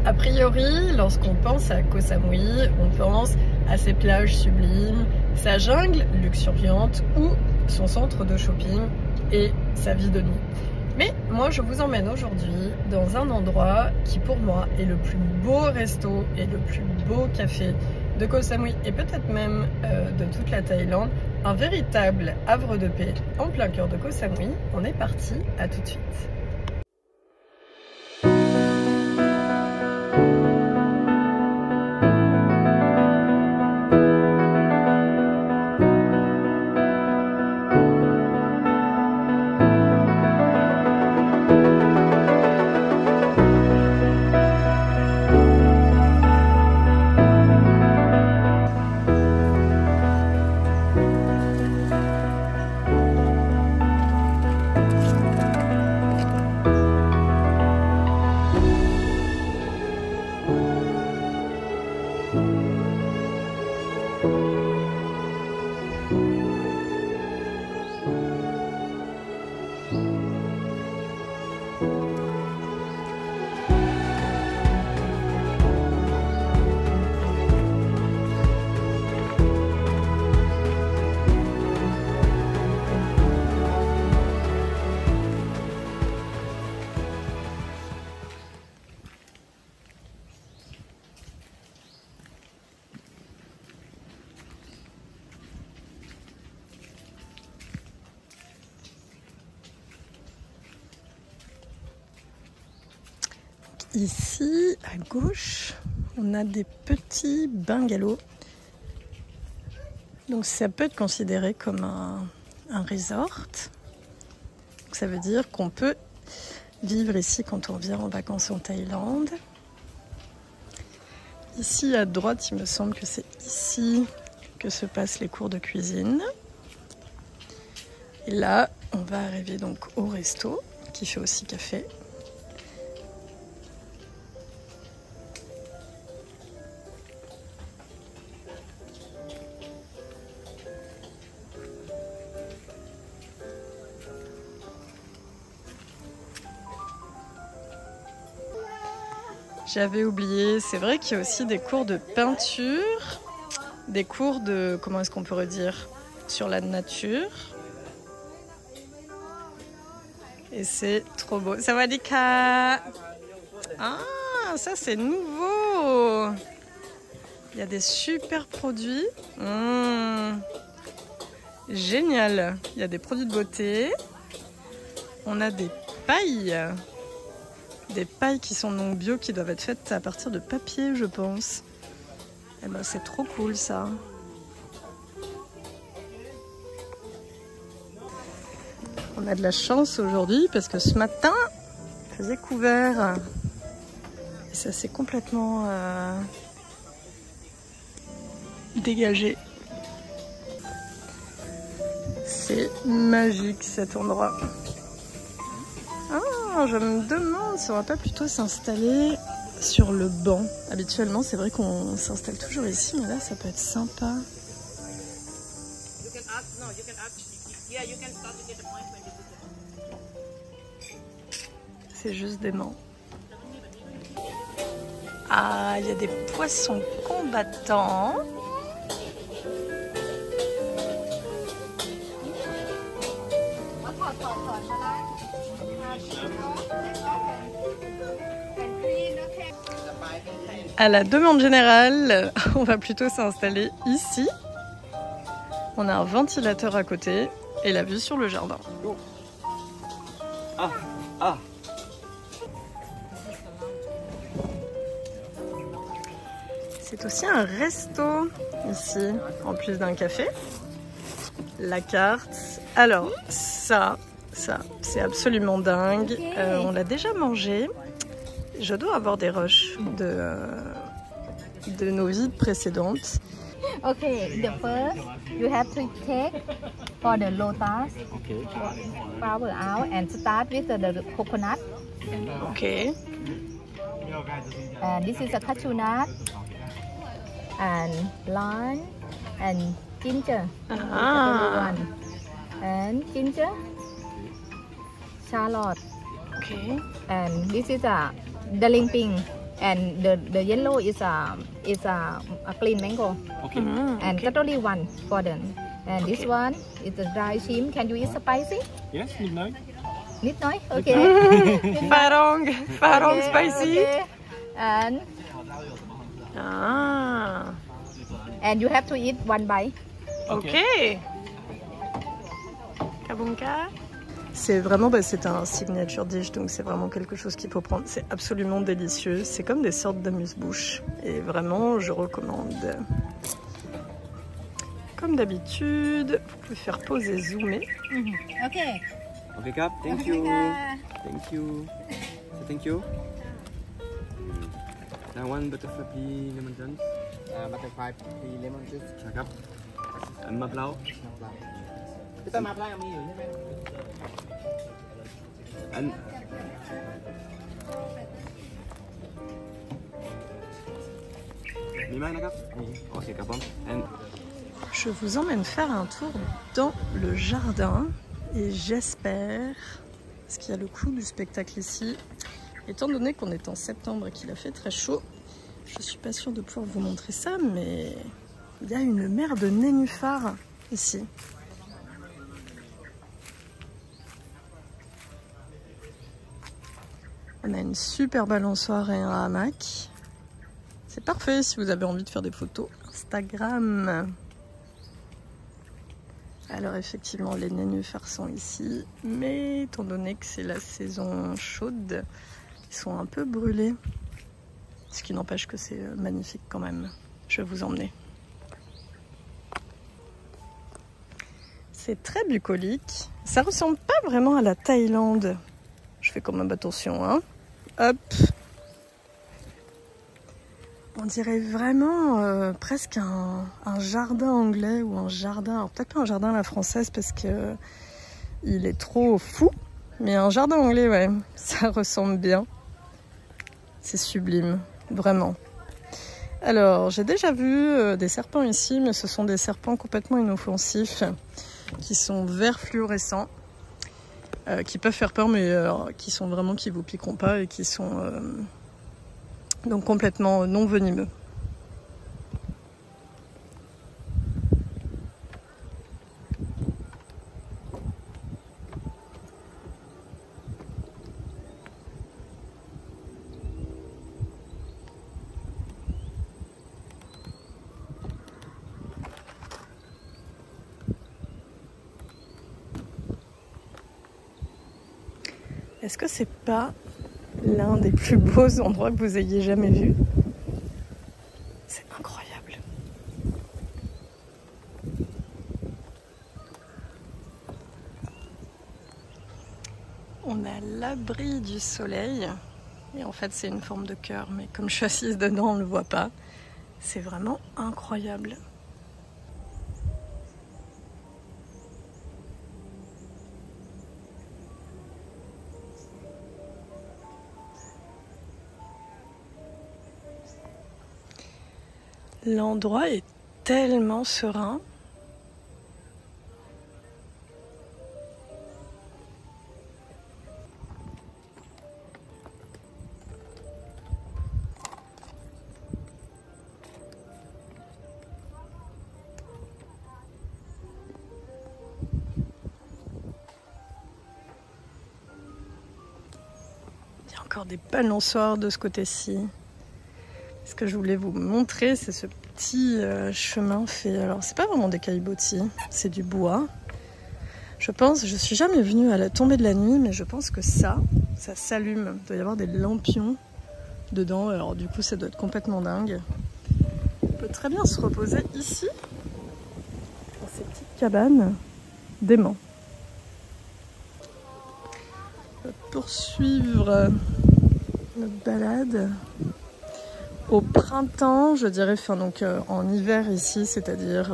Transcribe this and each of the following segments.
A priori, lorsqu'on pense à Koh Samui, on pense à ses plages sublimes, sa jungle luxuriante ou son centre de shopping et sa vie de nuit. Mais moi, je vous emmène aujourd'hui dans un endroit qui pour moi est le plus beau resto et le plus beau café de Koh Samui et peut-être même de toute la Thaïlande. Un véritable havre de paix en plein cœur de Koh Samui. On est parti, à tout de suite. Ici, à gauche, on a des petits bungalows. Donc ça peut être considéré comme un resort. Donc ça veut dire qu'on peut vivre ici quand on vient en vacances en Thaïlande. Ici à droite, il me semble que c'est ici que se passent les cours de cuisine. Et là, on va arriver donc au resto qui fait aussi café. J'avais oublié, c'est vrai qu'il y a aussi des cours de peinture, des cours de, comment est-ce qu'on pourrait dire, sur la nature. Et c'est trop beau. Sawadika! Ah, ça c'est nouveau! Il y a des super produits. Génial! Il y a des produits de beauté. On a des pailles. Des pailles qui sont non bio, qui doivent être faites à partir de papier, je pense. Eh ben, c'est trop cool, ça. On a de la chance aujourd'hui, parce que ce matin, il faisait couvert. Et ça s'est complètement dégagé. C'est magique, cet endroit. Ah, je me demande si on va pas plutôt s'installer sur le banc. Habituellement, c'est vrai qu'on s'installe toujours ici, mais là, ça peut être sympa. C'est juste des bancs. Ah, il y a des poissons combattants. À la demande générale, on va plutôt s'installer ici. On a un ventilateur à côté et la vue sur le jardin. C'est aussi un resto ici, en plus d'un café. La carte. Alors, ça c'est absolument dingue. On l'a déjà mangé. Je dois avoir des rushs de nos vies précédentes. Okay, the first you have to take for the lotus flower out and start with the coconut. Ok. And this is a cashew nut and lime and ginger. Ah. And ginger, shallot. Ok. And this is a daling ping. and the yellow is a clean mango. Okay. And totally one for them. And this one is the dry shrimp. Can you eat spicy? Yes, midnight. Midnight, okay. Farong spicy. Okay. And you have to eat one bite. Ok. Kabunka. C'est vraiment, c'est un signature dish, donc c'est vraiment quelque chose qu'il faut prendre. C'est absolument délicieux. C'est comme des sortes d'amuse-bouche. Et vraiment, je recommande. Comme d'habitude, vous pouvez faire pause et zoomer. Ok. Okay, Cap. Thank you. Thank you. So thank you. Now one butterfly pea lemon juice. Butterfly pea lemon juice. ครับอันมะพร้าว พี่ต้นมะพร้าวยังมีอยู่ใช่ไหม อัน มีไหมนะครับมีโอเคครับผม Je vous emmène faire un tour dans le jardin et j'espère, parce qu'il y a le coût du spectacle ici, étant donné qu'on est en septembre et qu'il a fait très chaud, je suis pas sûre de pouvoir vous montrer ça, mais il y a une mer de nénuphars ici. On a une super balançoire et un hamac. C'est parfait si vous avez envie de faire des photos Instagram. Alors effectivement les nénuphars sont ici, mais étant donné que c'est la saison chaude, ils sont un peu brûlés. Ce qui n'empêche que c'est magnifique quand même. Je vais vous emmener. C'est très bucolique. Ça ressemble pas vraiment à la Thaïlande. Je fais quand même attention, hein. Hop. On dirait vraiment presque un jardin anglais ou un jardin, alors peut-être pas un jardin à la française parce que il est trop fou, mais un jardin anglais, ouais, ça ressemble bien. C'est sublime, vraiment. Alors, j'ai déjà vu des serpents ici, mais ce sont des serpents complètement inoffensifs, qui sont verts fluorescents, qui peuvent faire peur, mais qui sont vraiment, qui vous piqueront pas et qui sont donc complètement non venimeux. Est-ce que c'est pas l'un des plus beaux endroits que vous ayez jamais vu? C'est incroyable. On a l'abri du soleil. Et en fait, c'est une forme de cœur. Mais comme je suis assise dedans, on ne le voit pas. C'est vraiment incroyable. L'endroit est tellement serein. Il y a encore des balançoires de ce côté-ci. Ce que je voulais vous montrer, c'est ce petit chemin fait. Alors, c'est pas vraiment des caillebotis, c'est du bois. Je pense, je suis jamais venue à la tombée de la nuit, mais je pense que ça s'allume. Il doit y avoir des lampions dedans. Alors, du coup, ça doit être complètement dingue. On peut très bien se reposer ici, dans ces petites cabanes d'aimants. On va poursuivre notre balade. Au printemps, je dirais, enfin donc en hiver ici, c'est-à-dire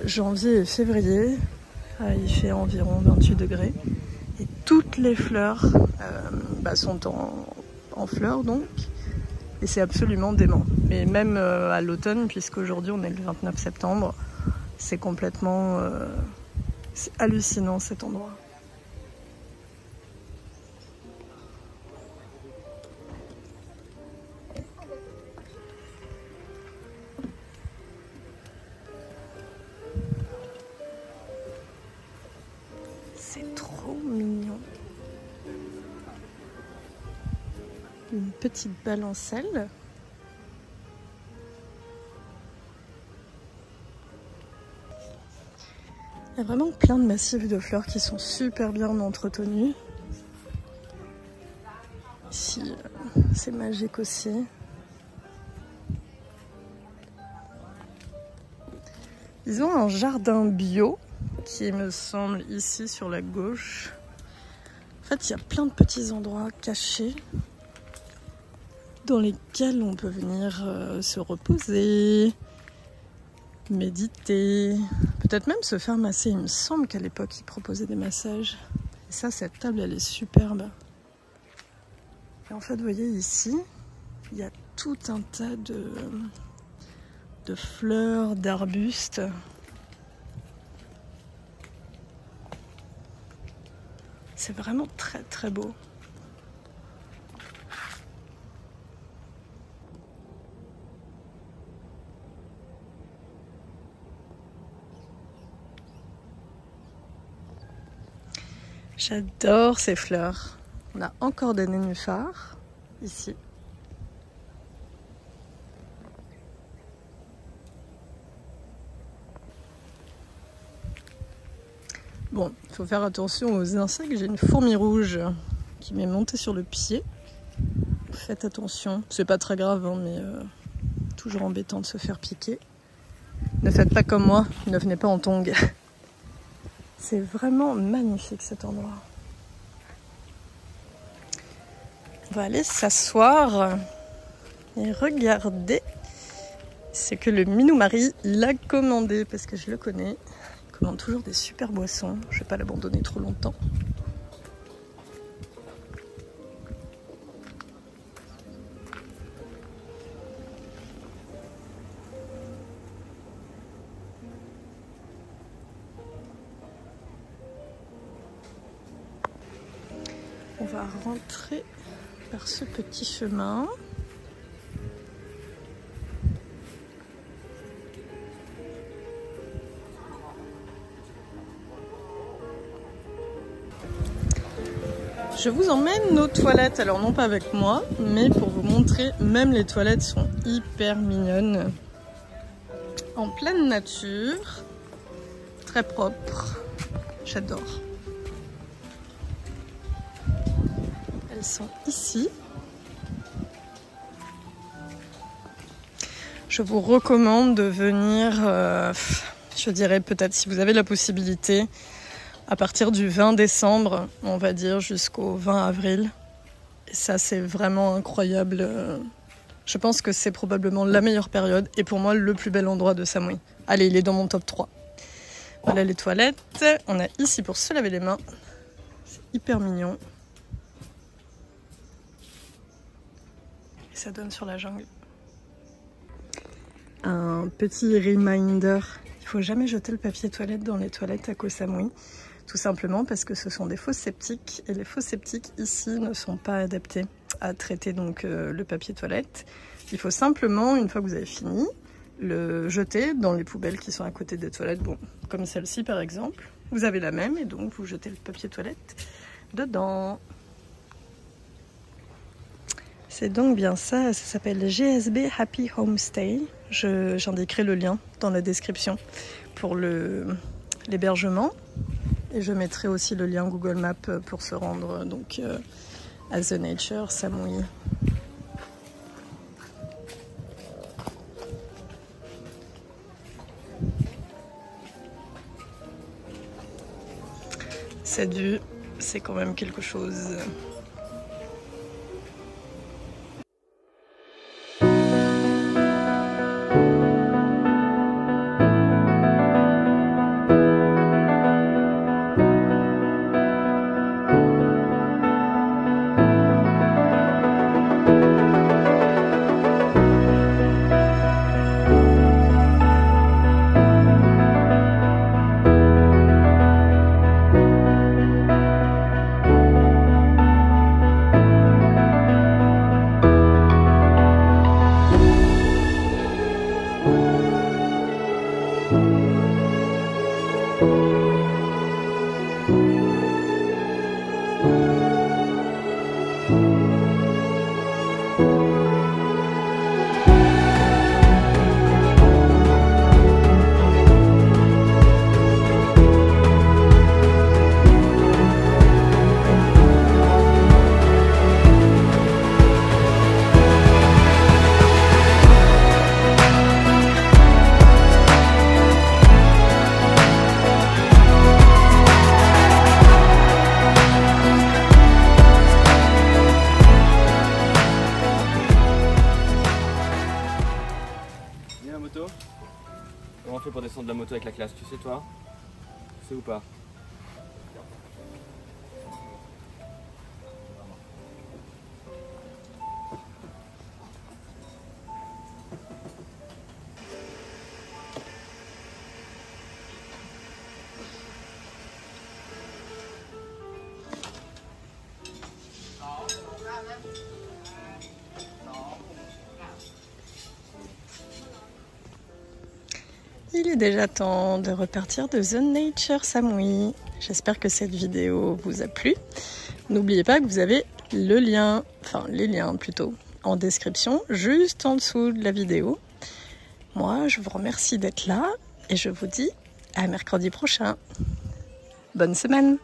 janvier et février, il fait environ 28 degrés. Et toutes les fleurs sont en fleurs donc, et c'est absolument dément. Mais même à l'automne, puisqu'aujourd'hui on est le 29 septembre, c'est complètement c'est hallucinant cet endroit. Une petite balancelle. Il y a vraiment plein de massifs de fleurs qui sont super bien entretenus. Ici, c'est magique aussi. Ils ont un jardin bio qui me semble ici sur la gauche. En fait, il y a plein de petits endroits cachés dans lesquels on peut venir se reposer, méditer, peut-être même se faire masser. Il me semble qu'à l'époque, ils proposaient des massages. Et ça, cette table, elle est superbe. Et en fait, vous voyez ici, il y a tout un tas de fleurs, d'arbustes. C'est vraiment très très beau. J'adore ces fleurs. On a encore des nénuphars ici. Bon, il faut faire attention aux insectes. J'ai une fourmi rouge qui m'est montée sur le pied. Faites attention. C'est pas très grave, hein, mais toujours embêtant de se faire piquer. Ne faites pas comme moi, ne venez pas en tongs. C'est vraiment magnifique cet endroit. On va aller s'asseoir et regarder ce que le Minou Mari il a commandé, parce que je le connais. Il commande toujours des super boissons. Je ne vais pas l'abandonner trop longtemps. On va rentrer par ce petit chemin. Je vous emmène aux toilettes, alors non pas avec moi, mais pour vous montrer, même les toilettes sont hyper mignonnes. En pleine nature, très propre, j'adore. Elles sont ici. Je vous recommande de venir, je dirais peut-être si vous avez la possibilité, à partir du 20 décembre, on va dire, jusqu'au 20 avril. Et ça, c'est vraiment incroyable. Je pense que c'est probablement la meilleure période et pour moi, le plus bel endroit de Samui. Allez, il est dans mon top 3. Voilà les toilettes. On a ici pour se laver les mains. C'est hyper mignon. Et ça donne sur la jungle. Un petit reminder. Il ne faut jamais jeter le papier toilette dans les toilettes à Koh Samui. Tout simplement parce que ce sont des fosses septiques et les fosses septiques ici ne sont pas adaptées à traiter donc le papier toilette. Il faut simplement, une fois que vous avez fini, le jeter dans les poubelles qui sont à côté des toilettes. Bon, comme celle-ci par exemple, vous avez la même et donc vous jetez le papier toilette dedans. C'est donc bien ça, ça s'appelle GSB Happy Homestay. J'indiquerai le lien dans la description pour l'hébergement. Et je mettrai aussi le lien Google Maps pour se rendre donc à The Nature Samui. C'est quand même quelque chose. on fait pour descendre de la moto avec la classe, tu sais toi? Tu sais ou pas? Il est déjà temps de repartir de The Nature Samui. J'espère que cette vidéo vous a plu. N'oubliez pas que vous avez le lien, enfin les liens plutôt, en description, juste en dessous de la vidéo. Moi, je vous remercie d'être là et je vous dis à mercredi prochain. Bonne semaine!